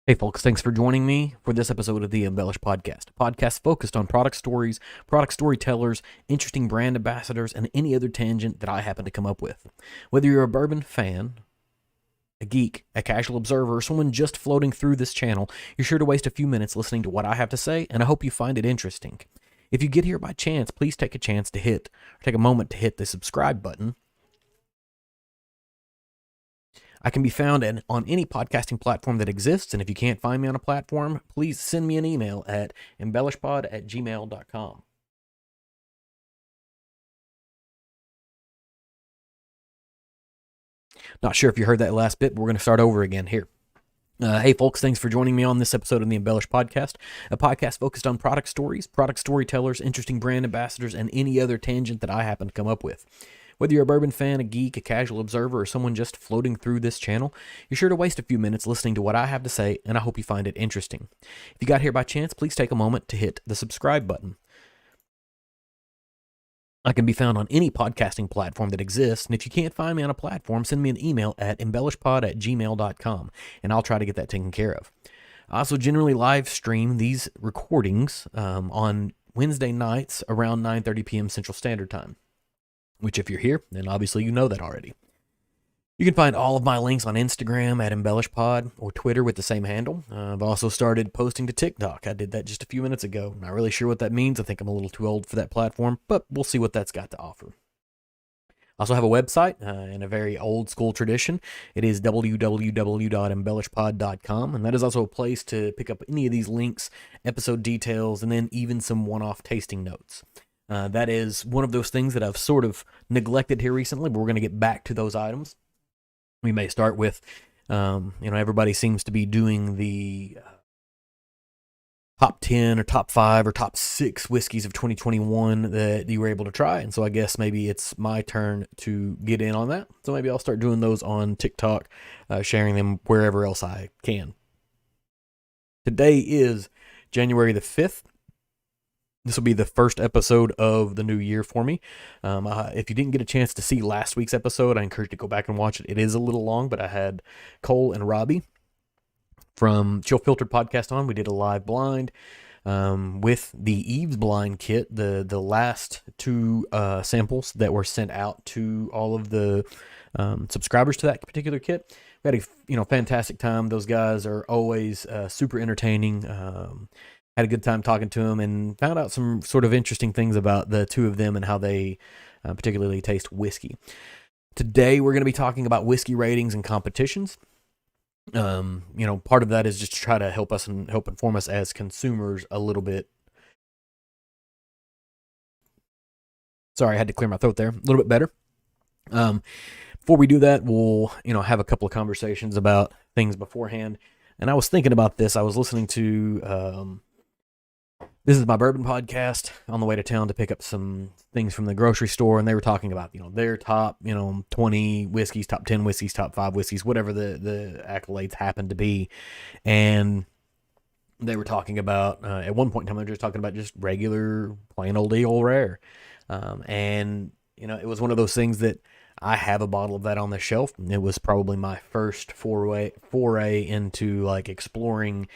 Hey folks, thanks for joining me for this episode of the Embellish Podcast, a podcast focused on product stories, product storytellers, interesting brand ambassadors, and any other tangent that I happen to come up with. Whether you're a bourbon fan, a geek, a casual observer, or someone just floating through this channel, you're sure to waste a few minutes listening to what I have to say, and I hope you find it interesting. If you get here by chance, please take a moment to hit the subscribe button. I can be found on any podcasting platform that exists, and if you can't find me on a platform, please send me an email at embellishpod@gmail.com. Not sure if you heard that last bit, but we're going to start over again here. Hey folks, thanks for joining me on this episode of the Embellish Podcast, a podcast focused on product stories, product storytellers, interesting brand ambassadors, and any other tangent that I happen to come up with. Whether you're a bourbon fan, a geek, a casual observer, or someone just floating through this channel, you're sure to waste a few minutes listening to what I have to say, and I hope you find it interesting. If you got here by chance, please take a moment to hit the subscribe button. I can be found on any podcasting platform that exists, and if you can't find me on a platform, send me an email at embellishpod@gmail.com, and I'll try to get that taken care of. I also generally live stream these recordings on Wednesday nights around 9:30 p.m. Central Standard Time. Which if you're here, then obviously you know that already. You can find all of my links on Instagram at EmbellishPod or Twitter with the same handle. I've also started posting to TikTok. I did that just a few minutes ago. Not really sure what that means. I think I'm a little too old for that platform, but we'll see what that's got to offer. I also have a website in a very old school tradition. It is www.embellishpod.com, and that is also a place to pick up any of these links, episode details, and then even some one-off tasting notes. That is one of those things that I've sort of neglected here recently, but we're going to get back to those items. We may start with, everybody seems to be doing the top 10 or top 5 or top 6 whiskeys of 2021 that you were able to try. And so I guess maybe it's my turn to get in on that. So maybe I'll start doing those on TikTok, sharing them wherever else I can. Today is January the 5th. This will be the first episode of the new year for me. If you didn't get a chance to see last week's episode, I encourage you to go back and watch it. It is a little long, but I had Cole and Robbie from Chill Filtered Podcast on. We did a live blind with the Eve's blind kit, the last 2 samples that were sent out to all of the subscribers to that particular kit. We had a fantastic time. Those guys are always super entertaining. Had a good time talking to them and found out some sort of interesting things about the 2 of them and how they particularly taste whiskey. Today, we're going to be talking about whiskey ratings and competitions. Part of that is just to try to help us and help inform us as consumers a little bit. Sorry, I had to clear my throat there. A little bit better. Before we do that, we'll, have a couple of conversations about things beforehand. And I was thinking about this. I was listening to... This is my bourbon podcast on the way to town to pick up some things from the grocery store, and they were talking about, their top, 20 whiskeys, top 10 whiskeys, top 5 whiskeys, whatever the accolades happen to be. And they were talking about, at one point in time, they were just talking about just regular, plain old ale rare. It was one of those things that I have a bottle of that on the shelf. It was probably my first foray into like exploring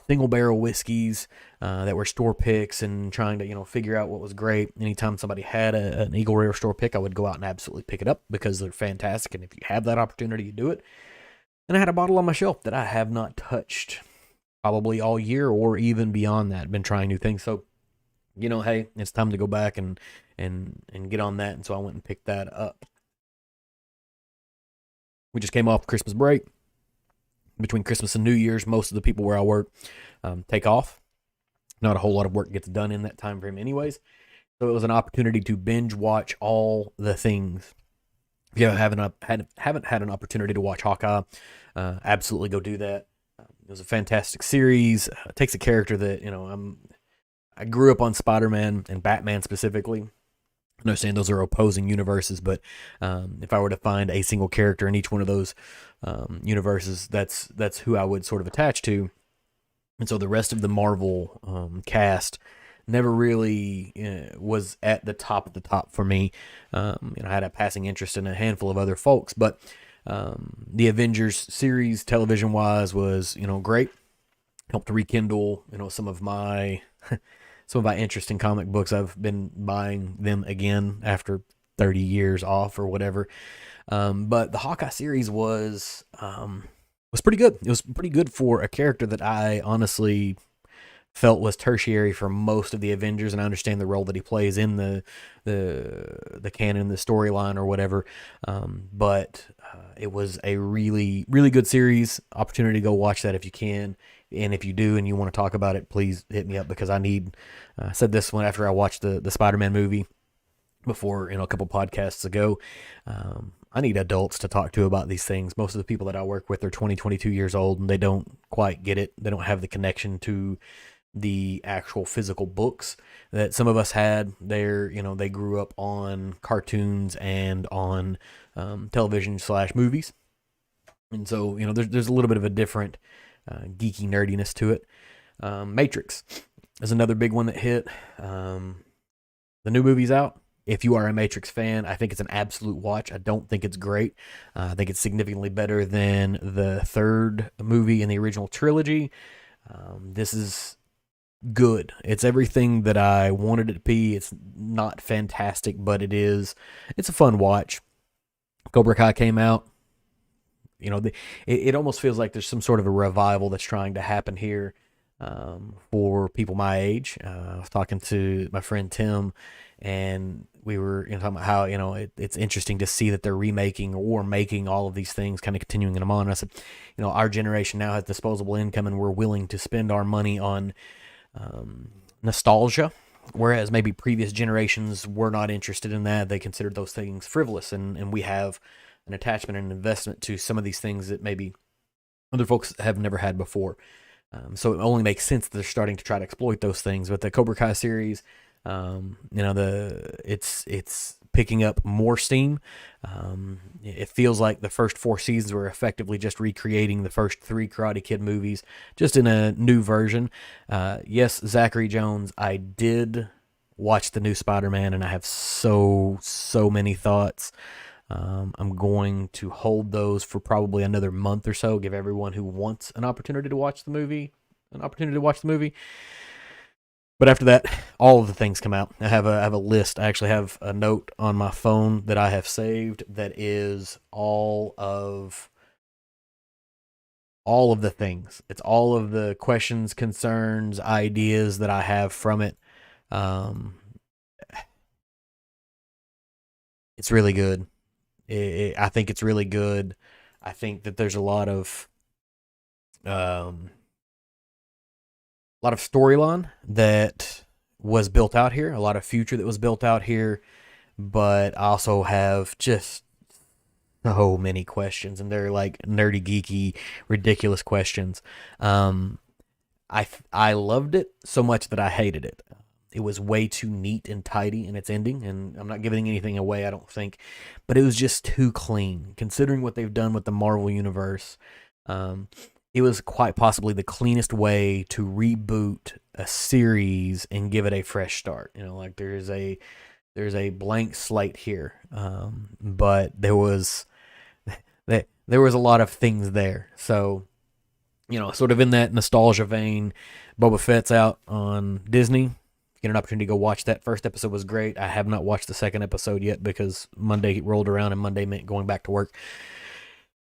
single barrel whiskeys that were store picks and trying to figure out what was great. Anytime somebody had an Eagle Rare store pick, I would go out and absolutely pick it up because they're fantastic, and if you have that opportunity, you do it. And I had a bottle on my shelf that I have not touched probably all year or even beyond that. I've been trying new things, so hey, it's time to go back and get on that. And so I went and picked that up. We just came off Christmas break. Between Christmas and New Year's, most of the people where I work take off. Not a whole lot of work gets done in that time frame anyways. So it was an opportunity to binge watch all the things. If you haven't had an opportunity to watch Hawkeye, absolutely go do that. It was a fantastic series. It takes a character that, I grew up on Spider-Man and Batman specifically. I understand those are opposing universes, but if I were to find a single character in each one of those universes, that's who I would sort of attach to. And so the rest of the Marvel cast never really was at the top of the top for me. I had a passing interest in a handful of other folks, but the Avengers series, television-wise, was great. helped rekindle, some of my some of my interest in comic books. I've been buying them again after 30 years off or whatever. But the Hawkeye series was pretty good. It was pretty good for a character that I honestly felt was tertiary for most of the Avengers, and I understand the role that he plays in the canon, the storyline, or whatever. But it was a really, really good series. Opportunity to go watch that if you can. And if you do and you want to talk about it, please hit me up, because I need. I said this one after I watched the Spider-Man movie before, a couple podcasts ago. I need adults to talk to about these things. Most of the people that I work with are 20, 22 years old, and they don't quite get it. They don't have the connection to the actual physical books that some of us had. They grew up on cartoons and on television / movies. And so, there's a little bit of a different geeky nerdiness to it. Matrix is another big one that hit. The new movie's out. If you are a Matrix fan, I think it's an absolute watch. I don't think it's great. I think it's significantly better than the third movie in the original trilogy. This is good. It's everything that I wanted it to be. It's not fantastic, but it's a fun watch. Cobra Kai came out. It almost feels like there's some sort of a revival that's trying to happen here for people my age. I was talking to my friend Tim, and we were talking about how it's interesting to see that they're remaking or making all of these things, kind of continuing them on. And I said, our generation now has disposable income, and we're willing to spend our money on nostalgia, whereas maybe previous generations were not interested in that. They considered those things frivolous, and we have an attachment and an investment to some of these things that maybe other folks have never had before. So it only makes sense that they're starting to try to exploit those things. But the Cobra Kai series, it's picking up more steam. It feels like the first 4 seasons were effectively just recreating the first 3 Karate Kid movies, just in a new version. Yes, Zachary Jones, I did watch the new Spider-Man, and I have so many thoughts. I'm going to hold those for probably another month or so, give everyone who wants an opportunity to watch the movie an opportunity to watch the movie. But after that, all of the things come out. I have a list. I actually have a note on my phone that I have saved that is all of the things. It's all of the questions, concerns, ideas that I have from it. It's really good. I think it's really good. I think that there's a lot of storyline that was built out here, a lot of future that was built out here, but I also have just so many questions, and they're like nerdy, geeky, ridiculous questions. I loved it so much that I hated it. It was way too neat and tidy in its ending, and I'm not giving anything away, I don't think, but it was just too clean, considering what they've done with the Marvel Universe. It was quite possibly the cleanest way to reboot a series and give it a fresh start. Like there's a blank slate here, but there was a lot of things there. So, sort of in that nostalgia vein, Boba Fett's out on Disney. Get an opportunity to go watch that. First episode was great. I have not watched the second episode yet because Monday rolled around and Monday meant going back to work.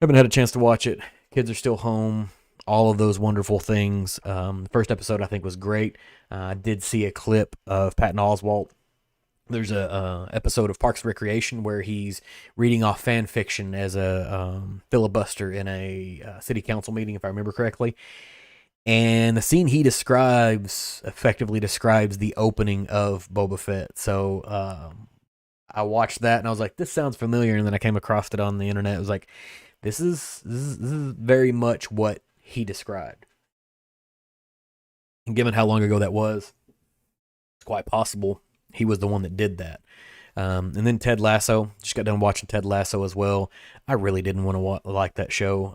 Haven't had a chance to watch it. Kids are still home. All of those wonderful things. The first episode I think was great. I did see a clip of Patton Oswalt. There's a episode of Parks and Recreation where he's reading off fan fiction as a filibuster in a city council meeting, if I remember correctly. And the scene he describes effectively describes the opening of Boba Fett. So I watched that and I was like, this sounds familiar. And then I came across it on the internet. It was like, this is very much what he described. And given how long ago that was, it's quite possible he was the one that did that. And then Ted Lasso. Just got done watching Ted Lasso as well. I really didn't want to like that show.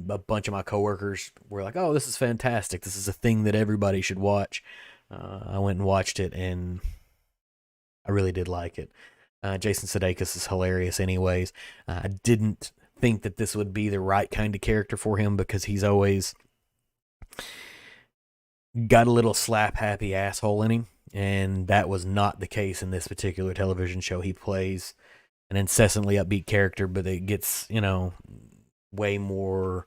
A bunch of my coworkers were like, "Oh, this is fantastic. This is a thing that everybody should watch." I went and watched it, and I really did like it. Jason Sudeikis is hilarious anyways. I didn't think that this would be the right kind of character for him because he's always got a little slap happy asshole in him, and that was not the case in this particular television show. He plays an incessantly upbeat character, but it gets, way more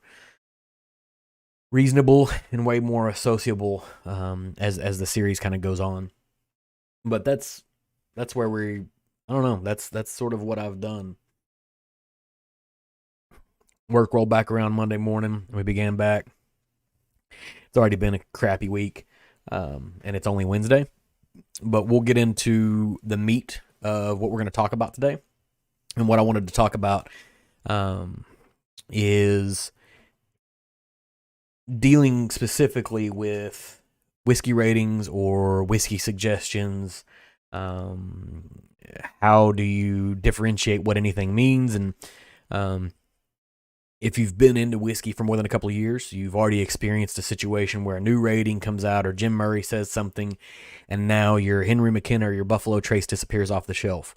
reasonable and way more associable as the series kind of goes on. But that's where we I don't know. That's sort of what I've done. Work rolled back around Monday morning. We began back. It's already been a crappy week, and it's only Wednesday. But we'll get into the meat of what we're going to talk about today. And what I wanted to talk about is dealing specifically with whiskey ratings or whiskey suggestions. How do you differentiate what anything means? And if you've been into whiskey for more than a couple of years, you've already experienced a situation where a new rating comes out or Jim Murray says something, and now your Henry McKenna or your Buffalo Trace disappears off the shelf.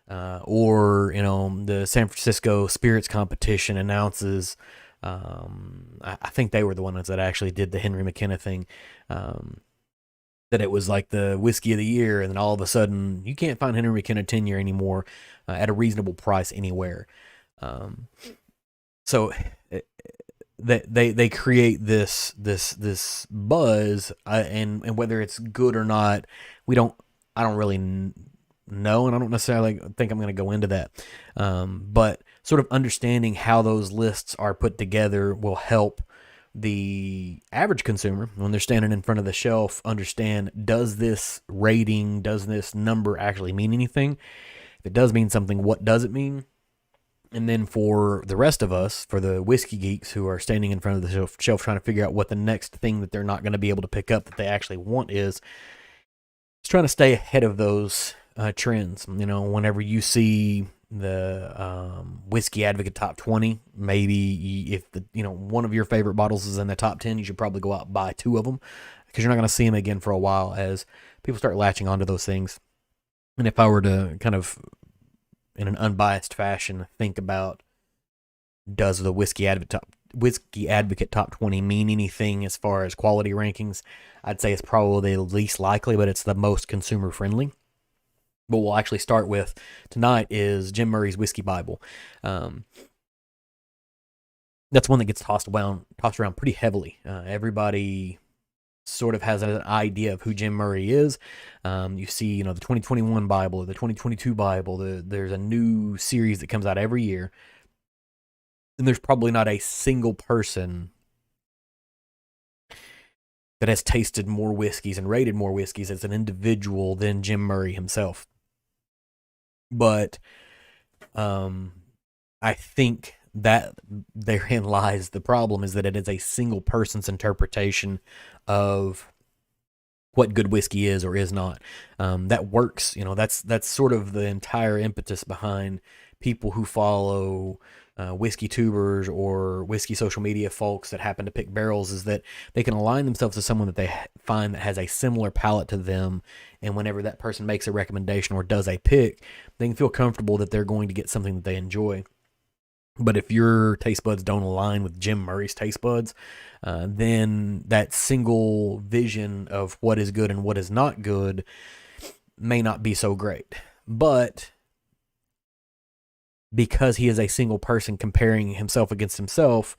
Or the San Francisco Spirits Competition announces, I think they were the ones that actually did the Henry McKenna thing, that it was like the whiskey of the year, and then all of a sudden you can't find Henry McKenna 10-year anymore at a reasonable price anywhere. So they create this buzz, and whether it's good or not, I don't really know, and I don't necessarily think I'm going to go into that. But sort of understanding how those lists are put together will help the average consumer, when they're standing in front of the shelf, understand, does this rating, does this number actually mean anything? If it does mean something, what does it mean? And then for the rest of us, for the whiskey geeks who are standing in front of the shelf trying to figure out what the next thing that they're not going to be able to pick up that they actually want is, it's trying to stay ahead of those trends. Whenever you see the Whiskey Advocate Top 20, maybe if one of your favorite bottles is in the top 10, you should probably go out and buy 2 of them, because you're not going to see them again for a while as people start latching onto those things. And if I were to kind of, in an unbiased fashion, think about, does the Whiskey Advocate Top 20 mean anything as far as quality rankings, I'd say it's probably the least likely, but it's the most consumer friendly. But we'll actually start with tonight is Jim Murray's Whiskey Bible. That's one that gets tossed around pretty heavily. Everybody sort of has an idea of who Jim Murray is. You see, the 2021 Bible or the 2022 Bible. There's a new series that comes out every year, and there's probably not a single person that has tasted more whiskeys and rated more whiskeys as an individual than Jim Murray himself. But I think that therein lies the problem, is that it is a single person's interpretation of what good whiskey is or is not. That works. That's sort of the entire impetus behind people who follow whiskey tubers or whiskey social media folks that happen to pick barrels, is that they can align themselves to someone that they find that has a similar palate to them, and whenever that person makes a recommendation or does a pick, they can feel comfortable that they're going to get something that they enjoy. But if your taste buds don't align with Jim Murray's taste buds, then that single vision of what is good and what is not good may not be so great. But because he is a single person comparing himself against himself,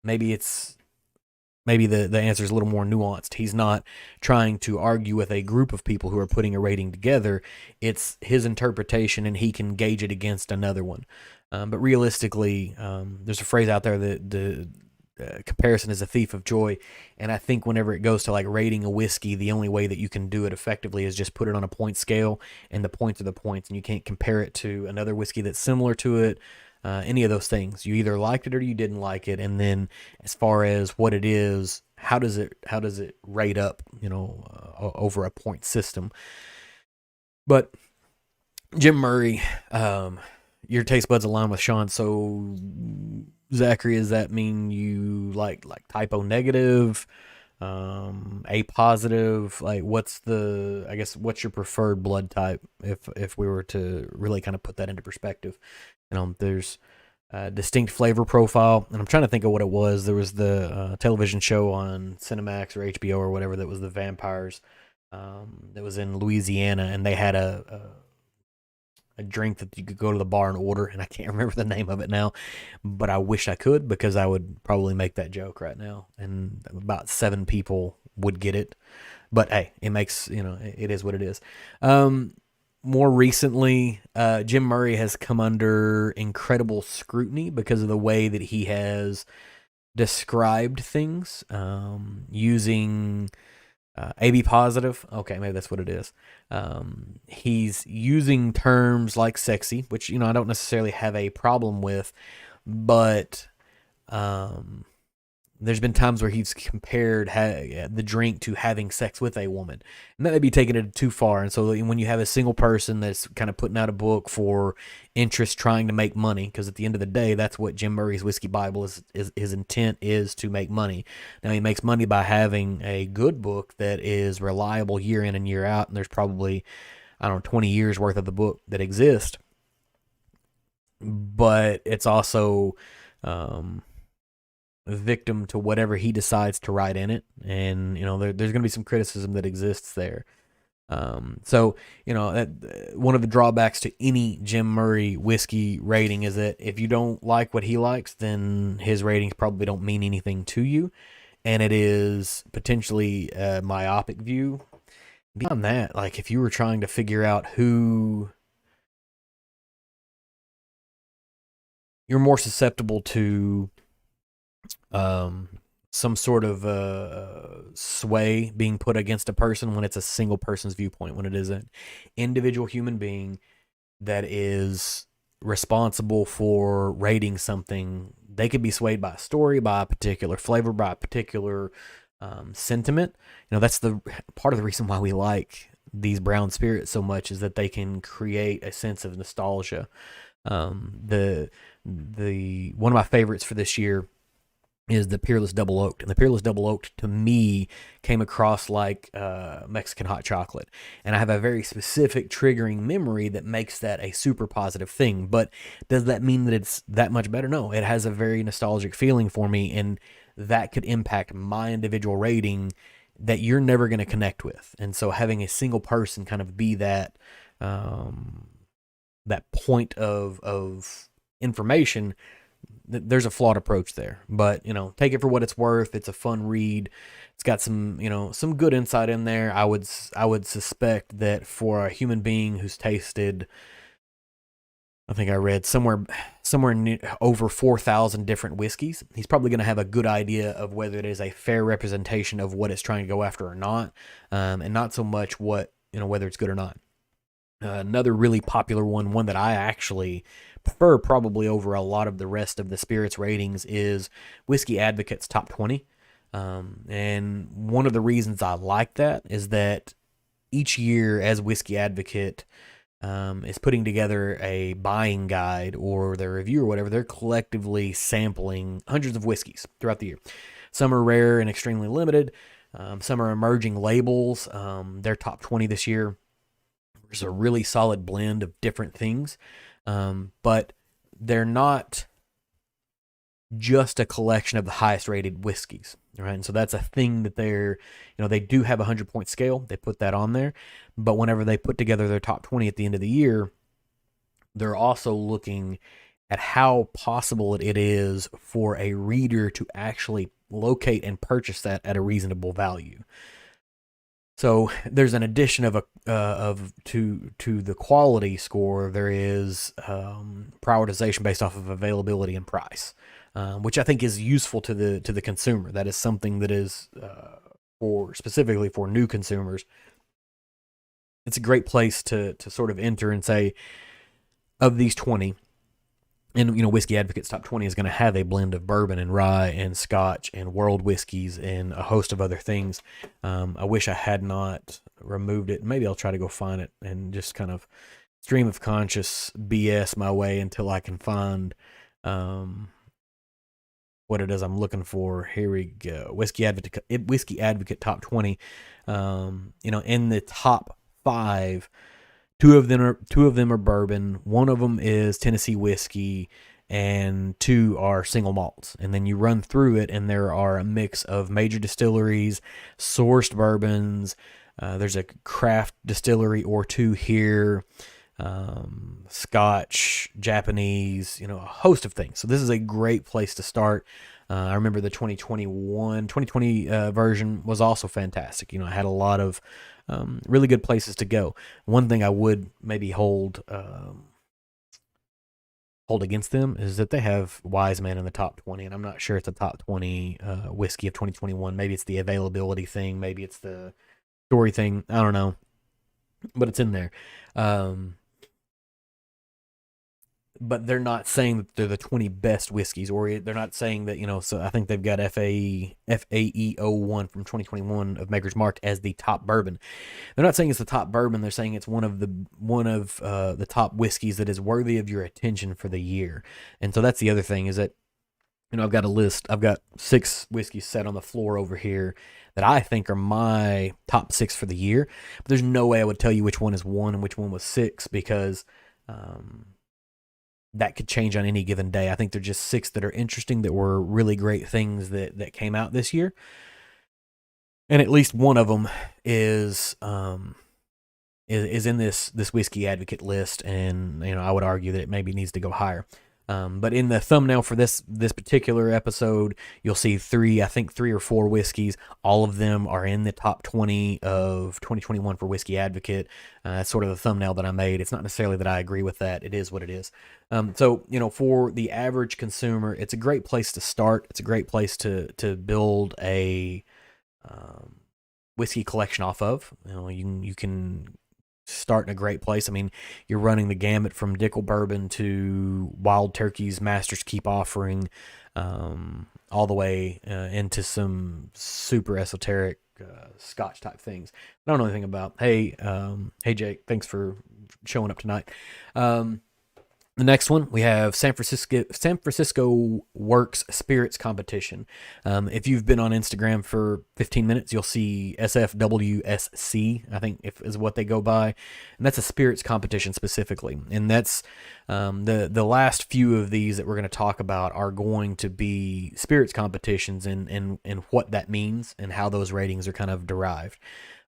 maybe the answer is a little more nuanced. He's not trying to argue with a group of people who are putting a rating together. It's his interpretation, and he can gauge it against another one. But realistically, there's a phrase out there that the comparison is a thief of joy. And I think whenever it goes to like rating a whiskey, the only way that you can do it effectively is just put it on a point scale, and the points are the points, and you can't compare it to another whiskey that's similar to it. Any of those things. You either liked it or you didn't like it. And then as far as what it is, how does it rate up, over a point system? But Jim Murray, your taste buds align with Sean. So Zachary, does that mean you like typo negative, A positive? Like, what's your preferred blood type if we were to really kind of put that into perspective? There's distinct flavor profile. And I'm trying to think of what it was. There was the television show on Cinemax or HBO or whatever that was the vampires that was in Louisiana, and they had a drink that you could go to the bar and order, and I can't remember the name of it now, but I wish I could because I would probably make that joke right now, and about 7 people would get it. But hey, it makes, it is what it is. More recently, Jim Murray has come under incredible scrutiny because of the way that he has described things, using AB positive. Okay, maybe that's what it is. He's using terms like sexy, which, I don't necessarily have a problem with, but there's been times where he's compared the drink to having sex with a woman, and that may be taking it too far. And so when you have a single person that's kind of putting out a book for interest, trying to make money, because at the end of the day, that's what Jim Murray's Whiskey Bible is his intent is to make money. Now, he makes money by having a good book that is reliable year in and year out, and there's probably, 20 years worth of the book that exist, but it's also victim to whatever he decides to write in it, and there's going to be some criticism that exists there. So one of the drawbacks to any Jim Murray whiskey rating is that if you don't like what he likes, then his ratings probably don't mean anything to you, and it is potentially a myopic view. Beyond that, like if you were trying to figure out who you're more susceptible to some sort of sway being put against a person when it's a single person's viewpoint, when it is an individual human being that is responsible for rating something. They could be swayed by a story, by a particular flavor, by a particular sentiment. That's the part of the reason why we like these brown spirits so much, is that they can create a sense of nostalgia. The one of my favorites for this year is the Peerless Double Oaked. And the Peerless Double Oaked, to me, came across like Mexican hot chocolate. And I have a very specific triggering memory that makes that a super positive thing. But does that mean that it's that much better? No, it has a very nostalgic feeling for me, and that could impact my individual rating that you're never going to connect with. And so having a single person kind of be that that point of information, there's a flawed approach there. But take it for what it's worth. It's a fun read. It's got some some good insight in there. I would suspect that for a human being who's tasted, I think I read somewhere over 4,000 different whiskeys, he's probably going to have a good idea of whether it is a fair representation of what it's trying to go after or not, and not so much what whether it's good or not. Another really popular one that I actually prefer probably over a lot of the rest of the spirits ratings is Whiskey Advocate's Top 20. And one of the reasons I like that is that each year, as Whiskey Advocate is putting together a buying guide or their review or whatever, they're collectively sampling hundreds of whiskeys throughout the year. Some are rare and extremely limited. Some are emerging labels. Their top 20 this year, there's a really solid blend of different things, but they're not just a collection of the highest rated whiskeys, right? And so that's a thing that they're, they do have a 100-point scale. They put that on there, but whenever they put together their top 20 at the end of the year, they're also looking at how possible it is for a reader to actually locate and purchase that at a reasonable value. So there's an addition of to the quality score. There is prioritization based off of availability and price, which I think is useful to the consumer. That is something that is specifically for new consumers. It's a great place to sort of enter and say, of these 20. And, Whiskey Advocate's Top 20 is going to have a blend of bourbon and rye and scotch and world whiskeys and a host of other things. I wish I had not removed it. Maybe I'll try to go find it and just kind of stream of conscious BS my way until I can find what it is I'm looking for. Here we go. Whiskey Advocate Top 20. In the top 5, Two of them are bourbon. One of them is Tennessee whiskey, and 2 are single malts. And then you run through it, and there are a mix of major distilleries, sourced bourbons. There's a craft distillery or 2 here, Scotch, Japanese, a host of things. So this is a great place to start. I remember the 2020 version was also fantastic. I had a lot of really good places to go. One thing I would maybe hold against them is that they have Wise Man in the top 20, and I'm not sure it's a top 20 whiskey of 2021. Maybe it's the availability thing, maybe it's the story thing. I don't know, but it's in there. But they're not saying that they're the 20 best whiskeys, or they're not saying that, so I think they've got FAE01 from 2021 of Maker's Mark as the top bourbon. They're not saying it's the top bourbon. They're saying it's one of the top whiskeys that is worthy of your attention for the year. And so that's the other thing, is that, I've got a list. I've got 6 whiskeys set on the floor over here that I think are my top 6 for the year. But there's no way I would tell you which one is 1 and which one was 6, because that could change on any given day. I think they're just 6 that are interesting, that were really great things that came out this year. And at least one of them is in this Whiskey Advocate list, and I would argue that it maybe needs to go higher. But in the thumbnail for this particular episode, you'll see 3 or 4 whiskeys. All of them are in the top 20 of 2021 for Whiskey Advocate. That's sort of the thumbnail that I made. It's not necessarily that I agree with that. It is what it is. So, for the average consumer, it's a great place to start. It's a great place to build a whiskey collection off of. You can start in a great place. I mean, you're running the gamut from Dickel Bourbon to Wild Turkey's Master's Keep Offering, all the way into some super esoteric Scotch type things I don't know anything about. Hey Jake, thanks for showing up tonight. The next one, we have San Francisco Works Spirits Competition. If you've been on Instagram for 15 minutes, you'll see SFWSC, I think is what they go by. And that's a spirits competition specifically. And that's the last few of these that we're going to talk about are going to be spirits competitions, and what that means and how those ratings are kind of derived.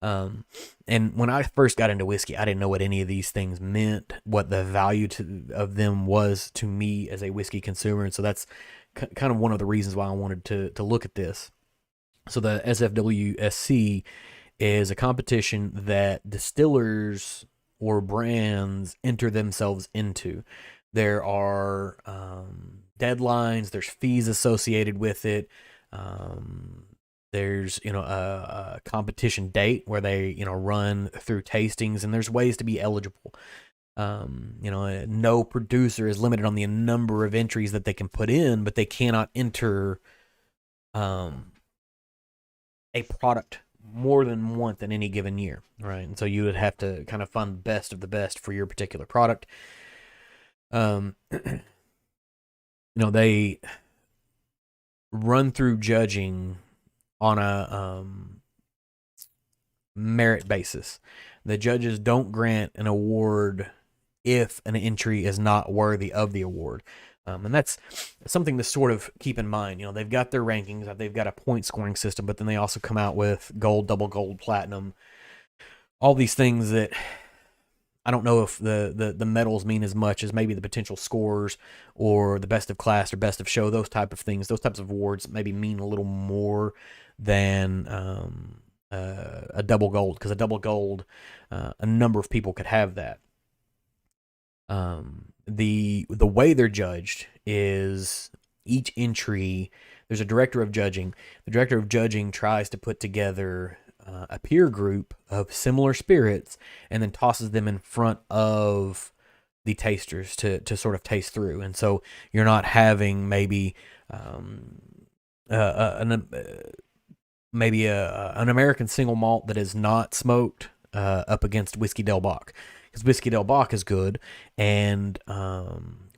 And when I first got into whiskey, I didn't know what any of these things meant, what the value of them was to me as a whiskey consumer. And so that's kind of one of the reasons why I wanted to look at this. So the SFWSC is a competition that distillers or brands enter themselves into. There are deadlines, there's fees associated with it. There's, a competition date where they, run through tastings, and there's ways to be eligible. No producer is limited on the number of entries that they can put in, but they cannot enter a product more than once in any given year, right? And so you would have to kind of find the best of the best for your particular product. They run through judging on a merit basis. The judges don't grant an award if an entry is not worthy of the award. And that's something to sort of keep in mind. They've got their rankings, they've got a point scoring system, but then they also come out with gold, double gold, platinum, all these things that I don't know if the medals mean as much as maybe the potential scores or the best of class or best of show, those type of things. Those types of awards maybe mean a little more than a double gold, because a double gold, a number of people could have that. The way they're judged is each entry, there's a director of judging. The director of judging tries to put together a peer group of similar spirits and then tosses them in front of the tasters to sort of taste through. And so you're not having maybe an American single malt that is not smoked up against Whiskey Del Bock, because Whiskey Del Bock is good, and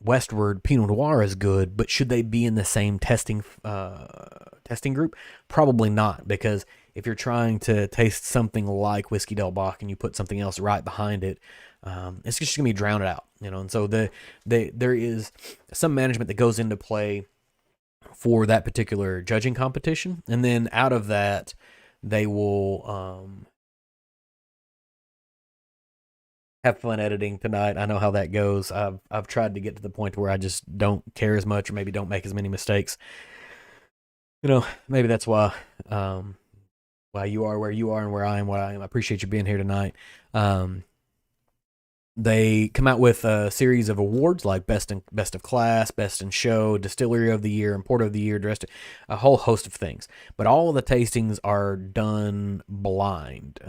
Westward Pinot Noir is good, but should they be in the same testing group? Probably not, because if you're trying to taste something like Whiskey Del Bock and you put something else right behind it, it's just gonna be drowned out, And so there is some management that goes into play for that particular judging competition, and then out of that, they will have fun editing tonight. I know how that goes. I've tried to get to the point where I just don't care as much, or maybe don't make as many mistakes. Maybe that's why you are where you are and where I am what I am. I appreciate you being here tonight. They come out with a series of awards like best of class, best in show, distillery of the year, importer of the year, a whole host of things. But all of the tastings are done blind.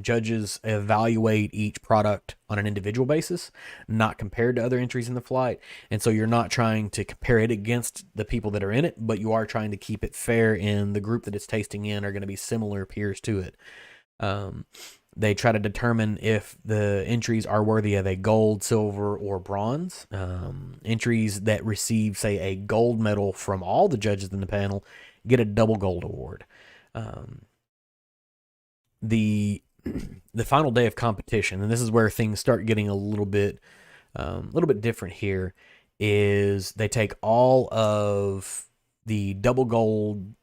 Judges evaluate each product on an individual basis, not compared to other entries in the flight. And so you're not trying to compare it against the people that are in it, but you are trying to keep it fair in the group that it's tasting in are going to be similar peers to it. They try to determine if the entries are worthy of a gold, silver, or bronze. Entries that receive, say, a gold medal from all the judges in the panel get a double gold award. The final day of competition, and this is where things start getting a little bit different here, is they take all of the double gold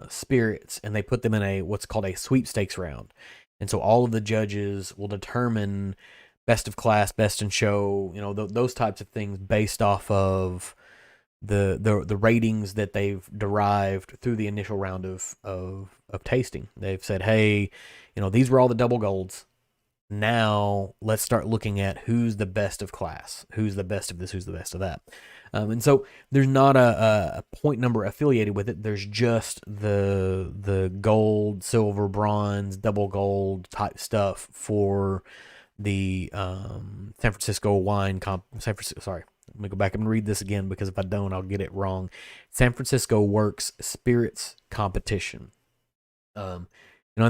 spirits and they put them in what's called a sweepstakes round. And so all of the judges will determine best of class, best in show, those types of things based off of the ratings that they've derived through the initial round of tasting. They've said, hey, these were all the double golds. Now let's start looking at who's the best of class, who's the best of this, who's the best of that. And so there's not a point number affiliated with it. There's just the gold, silver, bronze, double gold type stuff for the San Francisco wine sorry, let me go back and read this again, because if I don't, I'll get it wrong. San Francisco Works Spirits Competition. And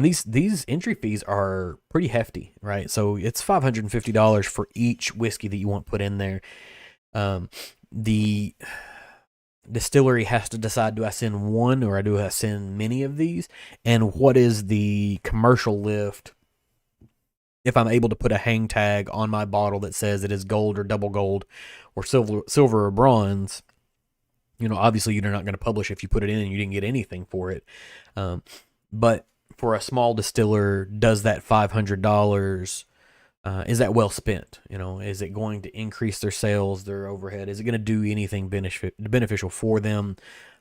these entry fees are pretty hefty, right? So it's $550 for each whiskey that you want put in there. The distillery has to decide, do I send one or do I send many of these? And what is the commercial lift if I'm able to put a hang tag on my bottle that says it is gold or double gold or silver or bronze? Obviously you're not going to publish if you put it in and you didn't get anything for it. But for a small distiller, does that $500, is that well spent? Is it going to increase their sales, their overhead? Is it going to do anything beneficial for them?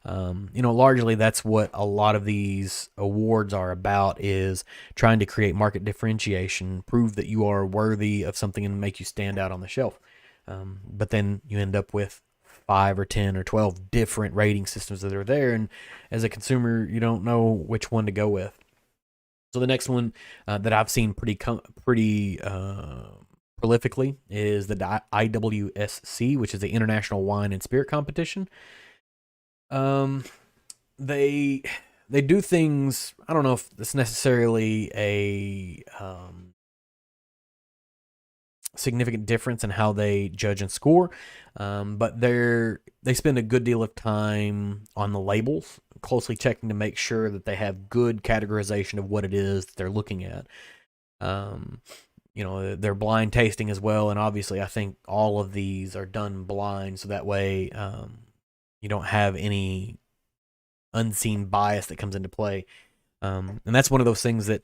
Largely that's what a lot of these awards are about, is trying to create market differentiation, prove that you are worthy of something and make you stand out on the shelf. But then you end up with 5 or 10 or 12 different rating systems that are there. And as a consumer, you don't know which one to go with. So the next one that I've seen pretty prolifically is the IWSC, which is the International Wine and Spirit Competition. They do things. I don't know if it's necessarily a significant difference in how they judge and score, but they spend a good deal of time on the labels, closely checking to make sure that they have good categorization of what it is that they're looking at. They're blind tasting as well, and obviously I think all of these are done blind, so that way you don't have any unseen bias that comes into play. And that's one of those things that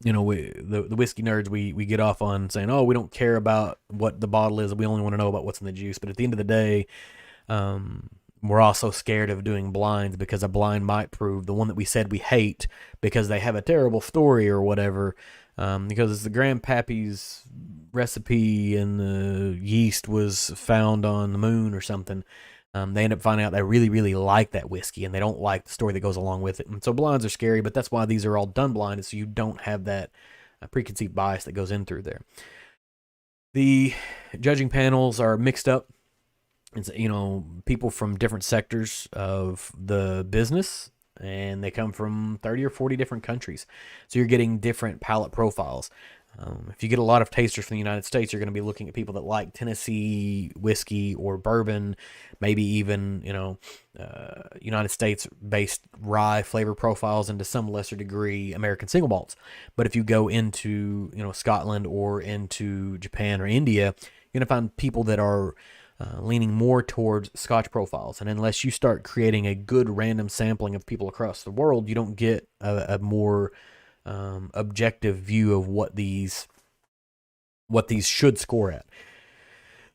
the whiskey nerds, we get off on saying, oh, we don't care about what the bottle is, we only want to know about what's in the juice. But at the end of the day, we're also scared of doing blinds, because a blind might prove the one that we said we hate because they have a terrible story or whatever, because it's the grandpappy's recipe and the yeast was found on the moon or something. They end up finding out they really, really like that whiskey, and they don't like the story that goes along with it. And so blinds are scary, but that's why these are all done blinded, so you don't have that preconceived bias that goes in through there. The judging panels are mixed up. It's, people from different sectors of the business, and they come from 30 or 40 different countries. So you're getting different palate profiles. If you get a lot of tasters from the United States, you're going to be looking at people that like Tennessee whiskey or bourbon, maybe even United States-based rye flavor profiles, and to some lesser degree American single malts. But if you go into Scotland or into Japan or India, you're going to find people that are leaning more towards Scotch profiles. And unless you start creating a good random sampling of people across the world, you don't get a more objective view of what these should score at.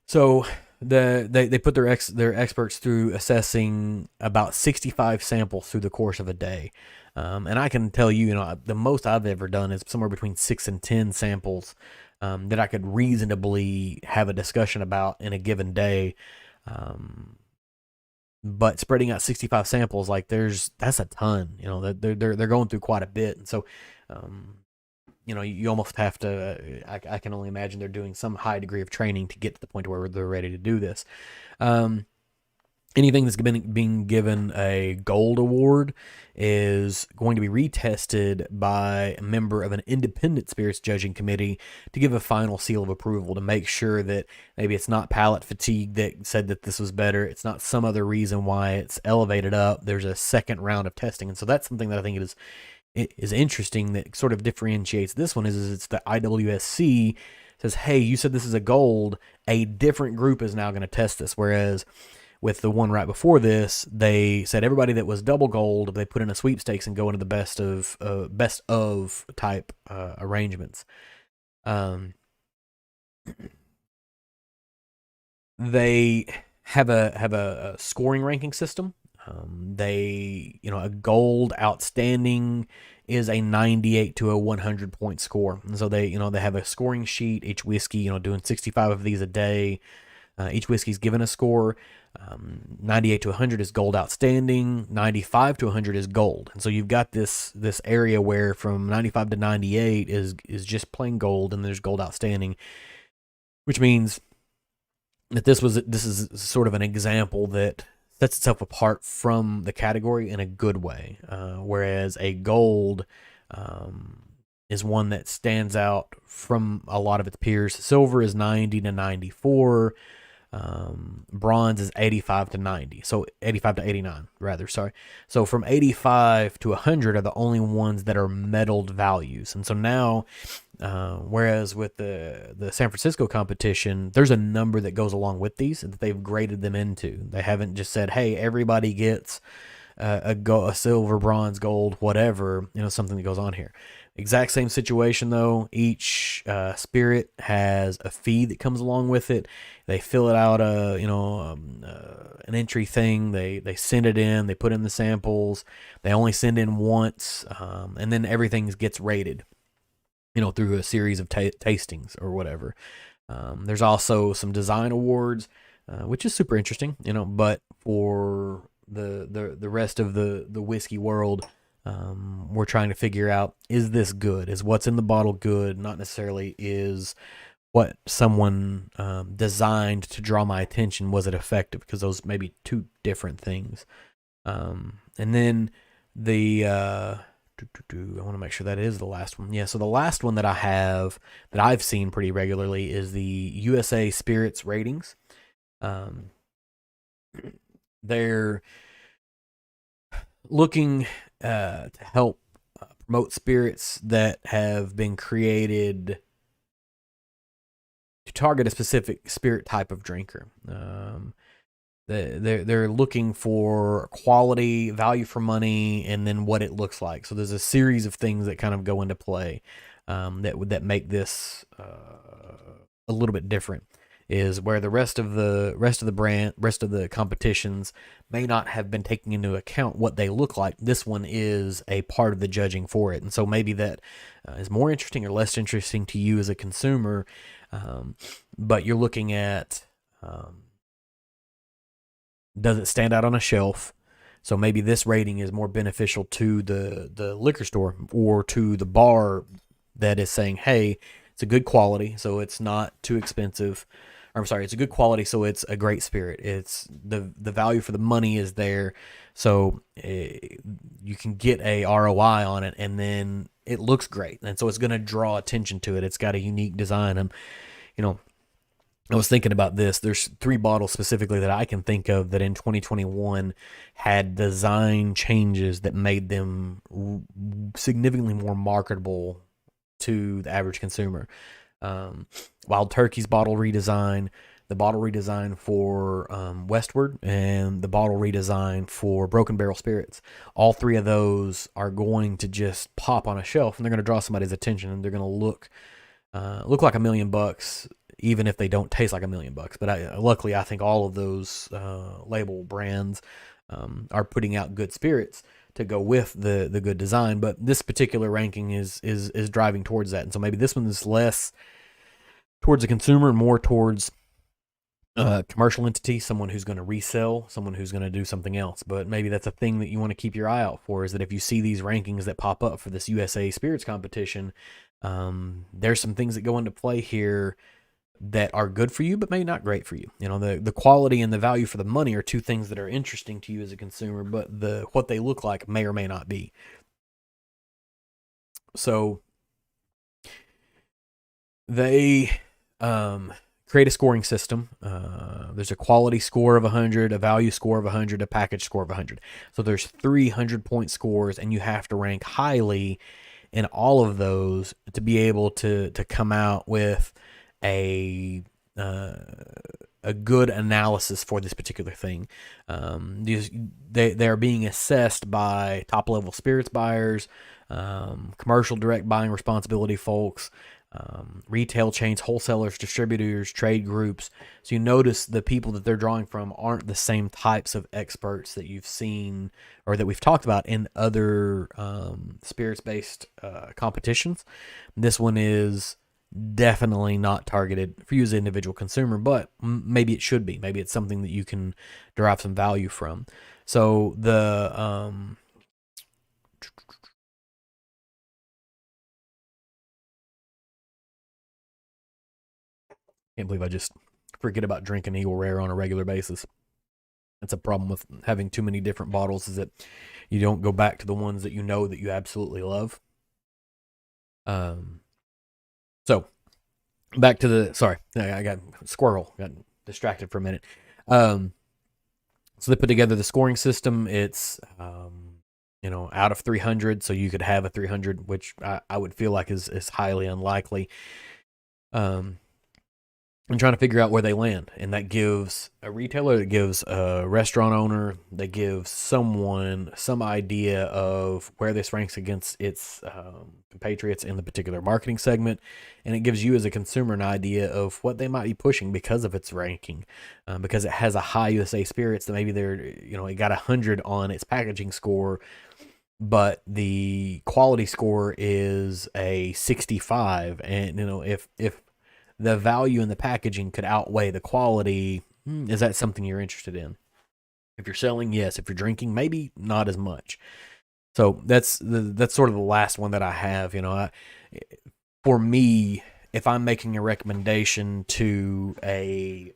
So they put their experts through assessing about 65 samples through the course of a day, and I can tell you, the most I've ever done is somewhere between 6 and 10 samples that I could reasonably have a discussion about in a given day. But spreading out 65 samples, that's a ton. They're going through quite a bit, and so you almost have to. I can only imagine they're doing some high degree of training to get to the point where they're ready to do this. Anything that's being given a gold award is going to be retested by a member of an independent spirits judging committee to give a final seal of approval, to make sure that maybe it's not palate fatigue that said that this was better. It's not some other reason why it's elevated up. There's a second round of testing. And so that's something that I think is interesting, that sort of differentiates this one, is it's the IWSC says, hey, you said this is a gold. A different group is now going to test this. Whereas with the one right before this, they said everybody that was double gold, they put in a sweepstakes and go into the best of type arrangements. They have a scoring ranking system. A gold outstanding is a 98 to a 100 point score. And so they have a scoring sheet. Each whiskey, doing 65 of these a day. Each whiskey's given a score. 98 to 100 is gold outstanding. 95 to 100 is gold. And so you've got this area where from 95 to 98 is just plain gold, and there's gold outstanding, which means that this is sort of an example that sets itself apart from the category in a good way. Whereas a gold is one that stands out from a lot of its peers. Silver is 90 to 94. Bronze is 85 to 90. So 85 to 89, rather. Sorry. So from 85 to 100 are the only ones that are medaled values. And so now, whereas with the San Francisco competition, there's a number that goes along with these that they've graded them into. They haven't just said, hey, everybody gets a silver, bronze, gold, whatever, something that goes on here. Exact same situation though. Each spirit has a fee that comes along with it. They fill it out, an entry thing. They send it in. They put in the samples. They only send in once, and then everything gets rated, through a series of tastings or whatever. There's also some design awards, which is super interesting, But for the rest of the whiskey world, we're trying to figure out, is this good? Is what's in the bottle good? Not necessarily is what someone designed to draw my attention, was it effective? Because those may be two different things. And then I want to make sure that is the last one. Yeah, so the last one that I have that I've seen pretty regularly is the USA Spirits ratings. They're looking to help promote spirits that have been created to target a specific spirit type of drinker. They're looking for quality, value for money, and then what it looks like. So there's a series of things that kind of go into play that make this a little bit different. Is where the rest of the competitions may not have been taking into account what they look like. This one is a part of the judging for it, and so maybe that is more interesting or less interesting to you as a consumer. But you're looking at, does it stand out on a shelf? So maybe this rating is more beneficial to the liquor store or to the bar that is saying, hey, it's a good quality, so it's not too expensive. It's a good quality, so it's a great spirit. It's the value for the money is there, so you can get a ROI on it, and then it looks great, and so it's going to draw attention to it. It's got a unique design, and you know, I was thinking about this. There's 3 bottles specifically that I can think of that in 2021 had design changes that made them significantly more marketable to the average consumer. Wild Turkey's bottle redesign, the bottle redesign for Westward, and the bottle redesign for Broken Barrel Spirits. All 3 of those are going to just pop on a shelf, and they're going to draw somebody's attention, and they're going to look like $1,000,000, even if they don't taste like $1,000,000. But luckily, I think all of those label brands are putting out good spirits to go with the good design. But this particular ranking is driving towards that, and so maybe this one is less towards the consumer and more towards commercial entity, someone who's going to resell, someone who's going to do something else. But maybe that's a thing that you want to keep your eye out for, is that if you see these rankings that pop up for this USA Spirits competition, there's some things that go into play here that are good for you, but maybe not great for you. You know, the quality and the value for the money are 2 things that are interesting to you as a consumer, but what they look like may or may not be. So they create a scoring system. There's a quality score of 100, a value score of 100, a package score of 100. So there's 300-point scores, and you have to rank highly in all of those to be able to come out with a good analysis for this particular thing. They are being assessed by top level spirits buyers, commercial direct buying responsibility folks, retail chains, wholesalers, distributors, trade groups. So you notice the people that they're drawing from aren't the same types of experts that you've seen or that we've talked about in other spirits-based competitions. This one is definitely not targeted for you as an individual consumer, but maybe it should be. Maybe it's something that you can derive some value from. So the can't believe I just forget about drinking Eagle Rare on a regular basis. That's a problem with having too many different bottles, is that you don't go back to the ones that you know that you absolutely love. So back to the, sorry, I got distracted for a minute. So they put together the scoring system. It's, out of 300. So you could have a 300, which I would feel like is highly unlikely. I'm trying to figure out where they land, and that gives a retailer, that gives a restaurant owner, that gives someone some idea of where this ranks against its compatriots in the particular marketing segment, and it gives you as a consumer an idea of what they might be pushing because of its ranking, because it has a high USA Spirits that maybe it got 100 on its packaging score, but the quality score is a 65, and if the value in the packaging could outweigh the quality, is that something you're interested in? If you're selling, yes. If you're drinking, maybe not as much. So that's sort of the last one that I have. For me, if I'm making a recommendation to a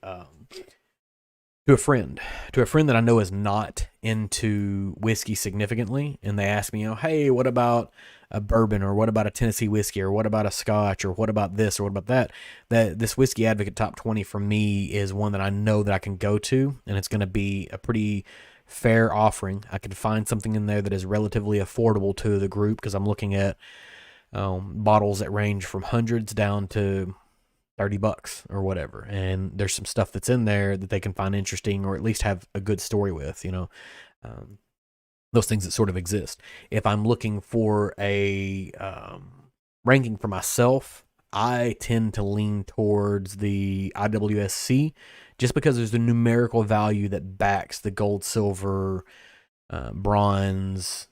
friend that I know is not into whiskey significantly, and they ask me, hey, what about a bourbon, or what about a Tennessee whiskey, or what about a Scotch, or what about this, or what about that? That this Whiskey Advocate Top 20 for me is one that I know that I can go to, and it's going to be a pretty fair offering. I can find something in there that is relatively affordable to the group, because I'm looking at bottles that range from hundreds down to $30 or whatever, and there's some stuff that's in there that they can find interesting, or at least have a good story with. Those things that sort of exist. If I'm looking for a ranking for myself, I tend to lean towards the IWSC, just because there's the numerical value that backs the gold, silver, bronze,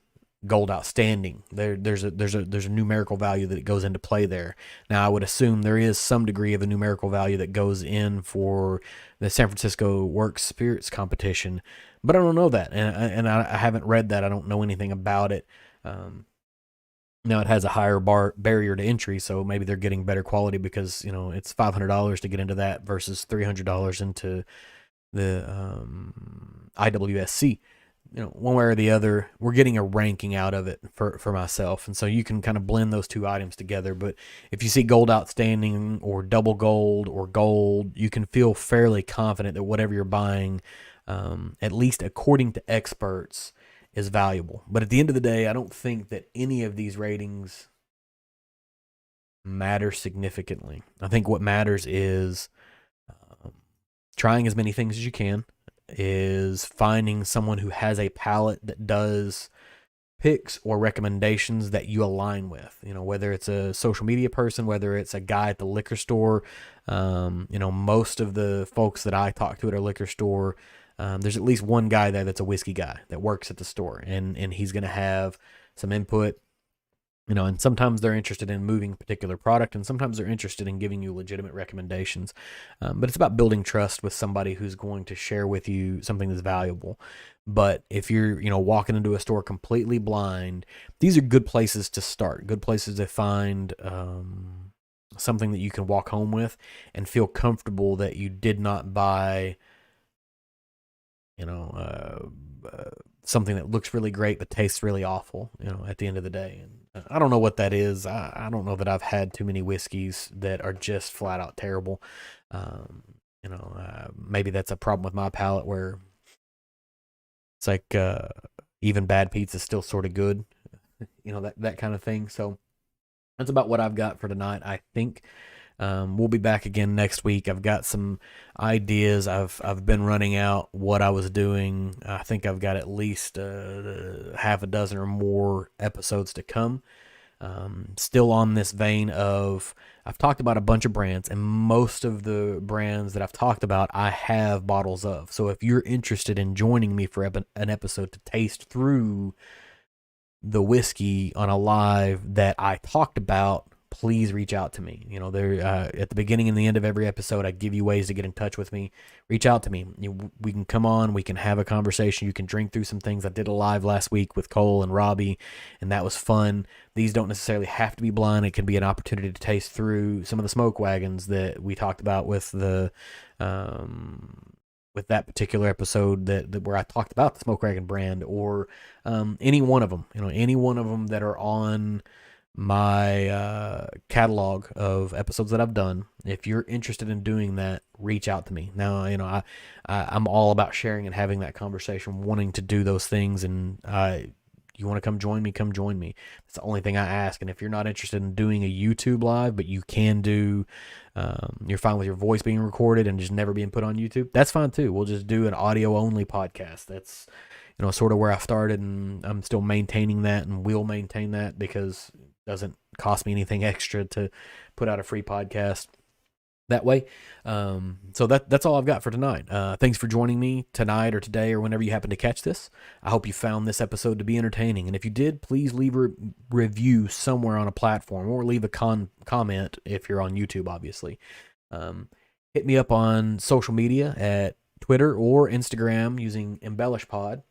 gold outstanding. There's a numerical value that goes into play there. Now, I would assume there is some degree of a numerical value that goes in for the San Francisco Works Spirits competition, but I don't know that, and I haven't read that. I don't know anything about it. Now, it has a higher barrier to entry, so maybe they're getting better quality because it's $500 to get into that versus $300 into the IWSC. one way or the other, we're getting a ranking out of it for myself. And so you can kind of blend those two items together. But if you see gold outstanding or double gold or gold, you can feel fairly confident that whatever you're buying, at least according to experts, is valuable. But at the end of the day, I don't think that any of these ratings matter significantly. I think what matters is trying as many things as you can, is finding someone who has a palette that does picks or recommendations that you align with. Whether it's a social media person, whether it's a guy at the liquor store. Most of the folks that I talk to at our liquor store, there's at least one guy there that's a whiskey guy that works at the store, and he's going to have some input. And sometimes they're interested in moving a particular product, and sometimes they're interested in giving you legitimate recommendations. But it's about building trust with somebody who's going to share with you something that's valuable. But if you're, walking into a store completely blind, these are good places to start, good places to find something that you can walk home with and feel comfortable that you did not buy, something that looks really great but tastes really awful, at the end of the day. And I don't know what that is. I don't know that I've had too many whiskeys that are just flat out terrible. Maybe that's a problem with my palate, where it's like even bad pizza is still sort of good, that kind of thing. So that's about what I've got for tonight, I think. We'll be back again next week. I've got some ideas. I've been running out what I was doing. I think I've got at least half a dozen or more episodes to come. Still on this vein of, I've talked about a bunch of brands, and most of the brands that I've talked about, I have bottles of. So if you're interested in joining me for an episode to taste through the whiskey on a live that I talked about, please reach out to me. There at the beginning and the end of every episode, I give you ways to get in touch with me. Reach out to me. We can come on. We can have a conversation. You can drink through some things. I did a live last week with Cole and Robbie, and that was fun. These don't necessarily have to be blind. It can be an opportunity to taste through some of the smoke wagons that we talked about with the with that particular episode that where I talked about the smoke wagon brand, or any one of them. Any one of them that are on my catalog of episodes that I've done. If you're interested in doing that, reach out to me. Now, I'm all about sharing and having that conversation, wanting to do those things, and you want to come join me, come join me. That's the only thing I ask. And if you're not interested in doing a YouTube live, but you can do, you're fine with your voice being recorded and just never being put on YouTube, that's fine too. We'll just do an audio only podcast. That's sort of where I started, and I'm still maintaining that, and will maintain that, because doesn't cost me anything extra to put out a free podcast that way. So that's all I've got for tonight. Thanks for joining me tonight or today or whenever you happen to catch this. I hope you found this episode to be entertaining. And if you did, please leave a review somewhere on a platform, or leave a comment if you're on YouTube, obviously. Hit me up on social media at Twitter or Instagram using EmbellishPod.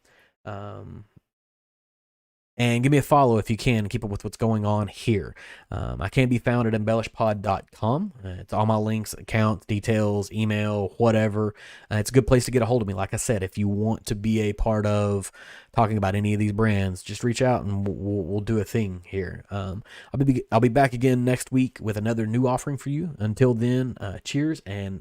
And give me a follow if you can, keep up with what's going on here. I can be found at embellishpod.com. It's all my links, accounts, details, email, whatever. It's a good place to get a hold of me. Like I said, if you want to be a part of talking about any of these brands, just reach out and we'll do a thing here. I'll be back again next week with another new offering for you. Until then, cheers and